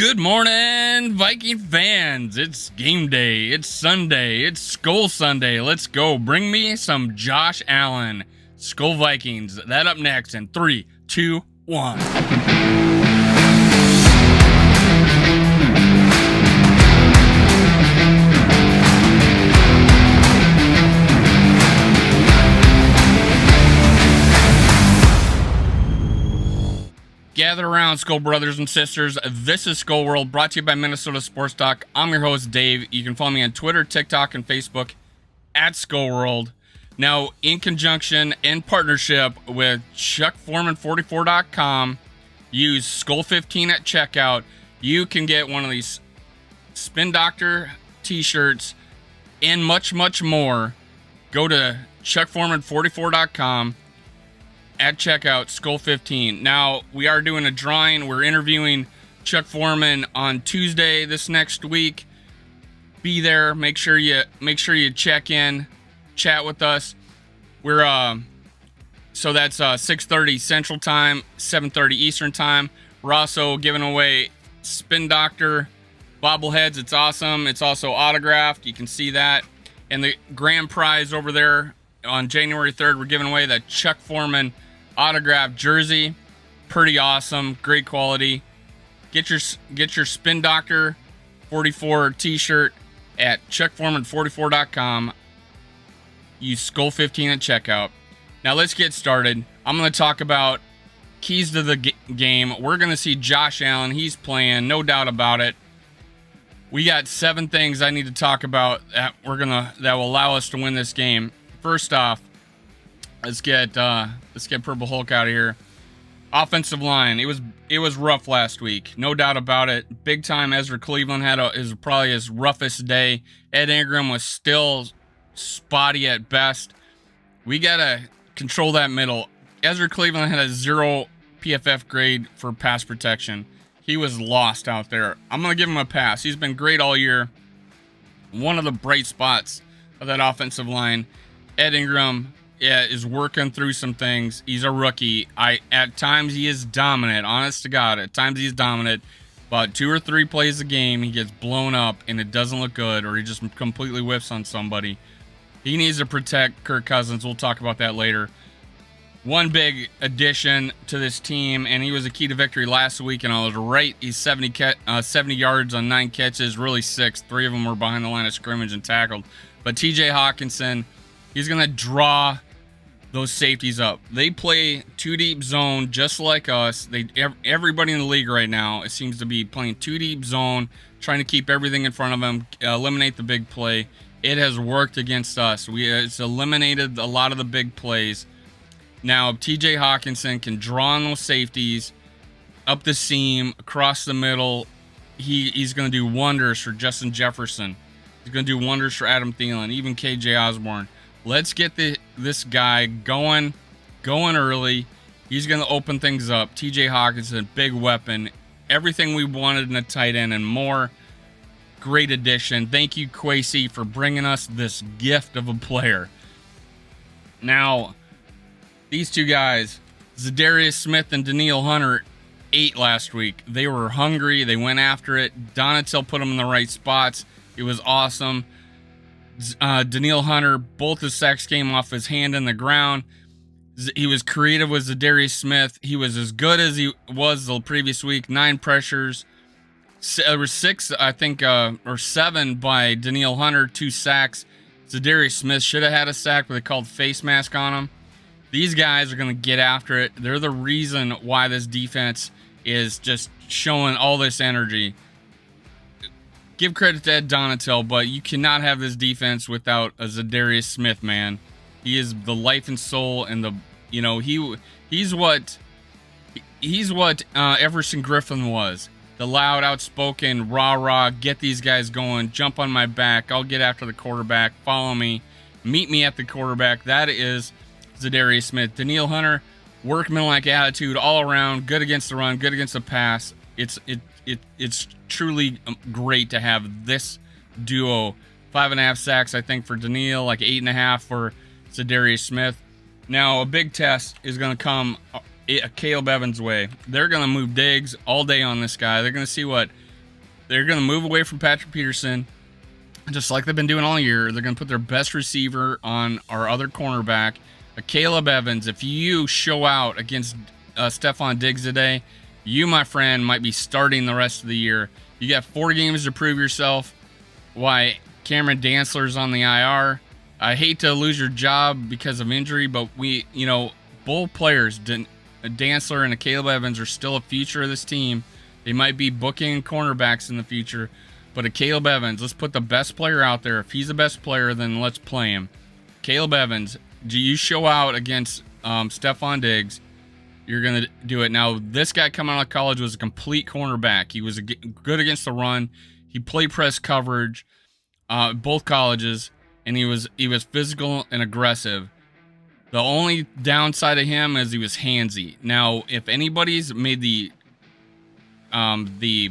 Good morning, Viking fans. It's game day. It's Sunday. It's Skull Sunday. Let's go. Bring me some Josh Allen. Skull Vikings. That up next in 3, 2, 1. Gather around, Skull brothers and sisters. This is Skull World, brought to you by Minnesota Sports Talk. I'm your host, Dave. You can follow me on Twitter, TikTok, and Facebook at Skull World. Now, in conjunction, in partnership with chuckforeman44.com, use Skull15 at checkout. You can get one of these Spin Doctor t-shirts and much, much more. Go to chuckforeman44.com. at checkout, Skull15. Now, we are doing a drawing. We're interviewing Chuck Foreman on Tuesday this next week. Be there. Make sure you check in, chat with us. We're so that's 6:30 Central Time, 7:30 Eastern Time. We're also giving away Spin Doctor bobbleheads. It's awesome. It's also autographed. You can see that. And the grand prize over there on January 3rd, we're giving away the Chuck Foreman autographed jersey. Pretty awesome, great quality. Get your Spin Doctor 44 t-shirt at chuckforeman44.com. Use Skull15 at checkout. Now let's get started. I'm going to talk about keys to the game. We're going to see Josh Allen. He's playing, no doubt about it. We got 7 things I need to talk about that will allow us to win this game. First off, let's get Purple Hulk out of here. Offensive line. It was rough last week, no doubt about it. Big time. Ezra Cleveland had is probably his roughest day. Ed Ingram was still spotty at best. We gotta control that middle. Ezra Cleveland had a 0 PFF grade for pass protection. He was lost out there. I'm gonna give him a pass. He's been great all year. One of the bright spots of that offensive line. Ed Ingram is working through some things. He's a rookie. At times he is dominant. Honest to God, at times he's dominant. About 2 or 3 plays a game, he gets blown up and it doesn't look good, or he just completely whiffs on somebody. He needs to protect Kirk Cousins. We'll talk about that later. One big addition to this team, and he was a key to victory last week, and I was right. He's 70 yards on 9 catches, really 6. 3 of them were behind the line of scrimmage and tackled. But TJ Hawkinson, he's going to draw those safeties up. They play 2 deep zone just like us. Everybody in the league right now, it seems to be playing 2 deep zone, trying to keep everything in front of them, eliminate the big play. It has worked against us. It's eliminated a lot of the big plays. Now, TJ Hawkinson can draw on those safeties up the seam, across the middle. He's going to do wonders for Justin Jefferson. He's going to do wonders for Adam Thielen, even KJ Osborne. Let's get this guy going early. He's going to open things up. TJ Hawkinson, big weapon. Everything we wanted in a tight end and more. Great addition. Thank you, Kwesi, for bringing us this gift of a player. Now, these 2 guys, Zadarius Smith and Danielle Hunter, ate last week. They were hungry. They went after it. Donatel put them in the right spots. It was awesome. Danielle Hunter, both his sacks came off his hand in the ground. He was creative with Zadarius Smith. He was as good as he was the previous week. 9 pressures. There were 6, I think, or 7 by Danielle Hunter. 2 sacks. Zadarius Smith should have had a sack, but they called face mask on him. These guys are going to get after it. They're the reason why this defense is just showing all this energy. Give credit to Ed Donatel, but you cannot have this defense without a Zadarius Smith, man. He is the life and soul, and he's what Everson Griffin was. The loud, outspoken, rah-rah, get these guys going, jump on my back, I'll get after the quarterback, follow me, meet me at the quarterback. That is Zadarius Smith. Danielle Hunter, workmanlike attitude all around, good against the run, good against the pass. It's truly great to have this duo. 5.5 sacks, I think, for Danielle, like 8.5 for Zadarius Smith. Now, a big test is going to come Caleb Evans' way. They're going to move Diggs all day on this guy. They're going to see what They're going to move away from Patrick Peterson, just like they've been doing all year. They're going to put their best receiver on our other cornerback, Caleb Evans. If you show out against Stephon Diggs today, you, my friend, might be starting the rest of the year. You got 4 games to prove yourself. Why Cameron Dantzler's on the IR. I hate to lose your job because of injury, but both players, Dantzler and Caleb Evans, are still a future of this team. They might be booking cornerbacks in the future, but Caleb Evans, let's put the best player out there. If he's the best player, then let's play him. Caleb Evans, do you show out against Stephon Diggs? You're going to do it. Now, this guy coming out of college was a complete cornerback. He was good against the run. He played press coverage both colleges, and he was physical and aggressive. The only downside of him is he was handsy. Now, if anybody's made the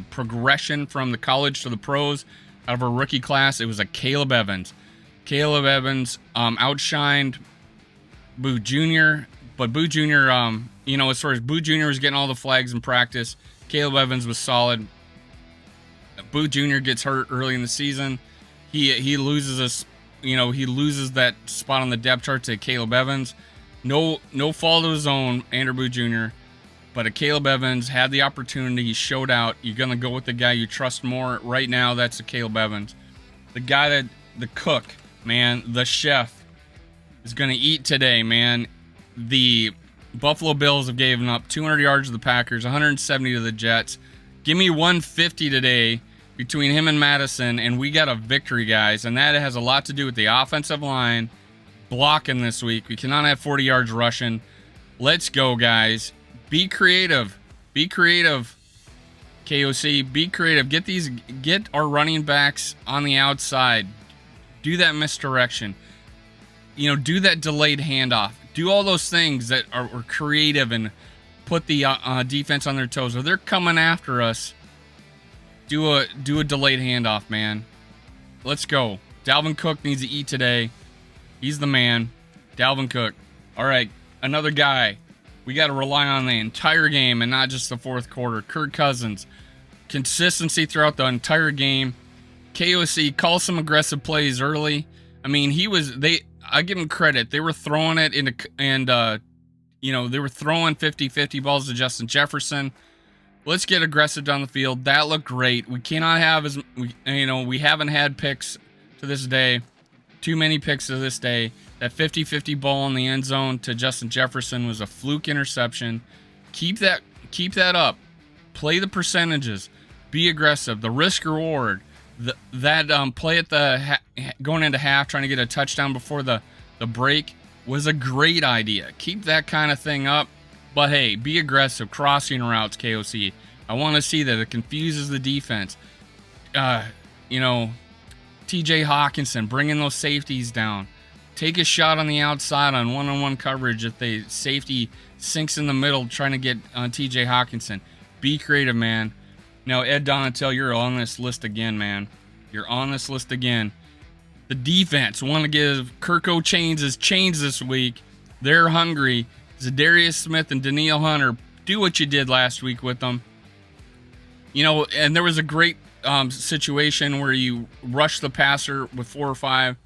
progression from the college to the pros out of a rookie class, it was a Caleb Evans. Caleb Evans outshined Boo Jr., but Boo Jr., as far as Boo Jr. was getting all the flags in practice, Caleb Evans was solid. Boo Jr. gets hurt early in the season. He loses that spot on the depth chart to Caleb Evans. No fault of his own, Andrew Boo Jr., but Caleb Evans had the opportunity. He showed out. You're going to go with the guy you trust more. Right now, that's a Caleb Evans. The guy the cook, man, the chef, is going to eat today, man. The Buffalo Bills have given up 200 yards to the Packers, 170 to the Jets. Give me 150 today between him and Madison, and we got a victory, guys. And that has a lot to do with the offensive line blocking this week. We cannot have 40 yards rushing. Let's go, guys. Be creative. Be creative, KOC. Be creative. Get our running backs on the outside. Do that misdirection. Do that delayed handoff. Do all those things that are creative and put the defense on their toes. If they're coming after us, do a delayed handoff, man. Let's go. Dalvin Cook needs to eat today. He's the man. Dalvin Cook. All right, another guy we got to rely on the entire game and not just the fourth quarter. Kirk Cousins. Consistency throughout the entire game. KOC, call some aggressive plays early. I mean, I give him credit. They were throwing it into, and they were throwing 50-50 balls to Justin Jefferson. Let's get aggressive down the field. That looked great. We cannot have we haven't had picks to this day. Too many picks to this day. That 50-50 ball in the end zone to Justin Jefferson was a fluke interception. Keep that up. Play the percentages. Be aggressive. The risk reward. That play at the going into half, trying to get a touchdown before the break was a great idea. Keep that kind of thing up. But hey, be aggressive. Crossing routes, KOC. I want to see that. It confuses the defense. TJ Hawkinson, bringing those safeties down. Take a shot on the outside on one-on-one coverage if the safety sinks in the middle trying to get TJ Hawkinson. Be creative, man. Now, Ed Donatel, you're on this list again, man. You're on this list again. The defense want to give Kirko Chains his chains this week. They're hungry. Zadarius Smith and Danielle Hunter, do what you did last week with them. And there was a great situation where you rushed the passer with 4 or 5,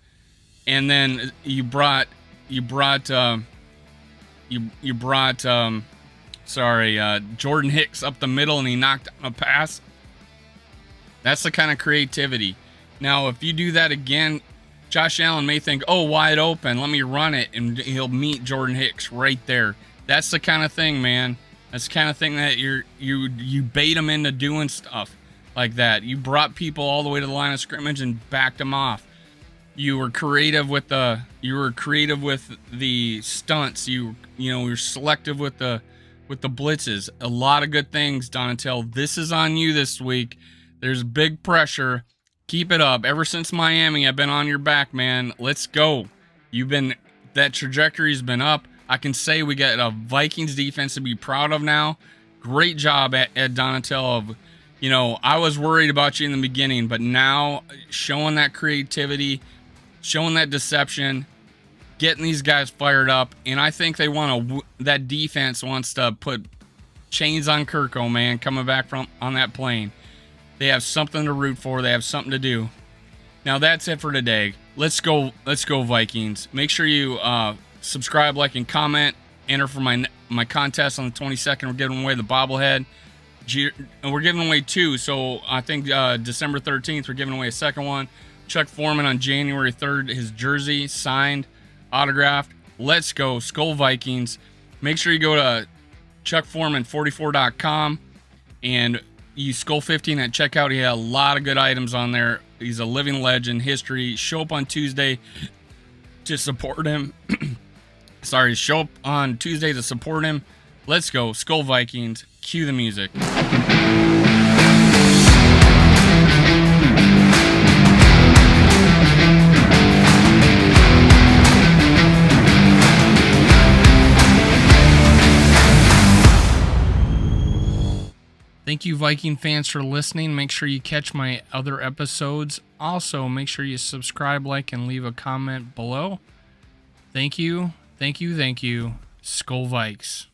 and then you brought Jordan Hicks up the middle and he knocked a pass. That's the kind of creativity. Now, if you do that again, Josh Allen may think, oh, wide open, let me run it, and he'll meet Jordan Hicks right there. That's the kind of thing, man. That's the kind of thing that you bait them into doing stuff like that. You brought people all the way to the line of scrimmage and backed them off. You were creative with the stunts. You're selective with the blitzes. A lot of good things, Donatel. This is on you this week. There's big pressure. Keep it up. Ever since Miami, I've been on your back, man. Let's go. That trajectory's been up. I can say we got a Vikings defense to be proud of now. Great job, Ed Donatel. I was worried about you in the beginning, but now showing that creativity, showing that deception, getting these guys fired up, and I think that defense wants to put chains on Kirko, man, coming back on that plane. They have something to root for. They have something to do. Now that's it for today. Let's go Vikings. Make sure you subscribe, like, and comment. Enter for my contest on the 22nd. We're giving away the bobblehead. And we're giving away 2. So I think December 13th, we're giving away a second one. Chuck Foreman on January 3rd, his jersey signed, autographed. Let's go Skull Vikings. Make sure you go to chuckforeman44.com and use Skull15 at checkout. He had a lot of good items on there. He's a living legend, history. Show up on Tuesday to support him. Show up on Tuesday to support him. Let's go Skull Vikings. Cue the music. Thank you, Viking fans, for listening. Make sure you catch my other episodes. Also, make sure you subscribe, like, and leave a comment below. Thank you. Thank you. Thank you. Skull Vikes.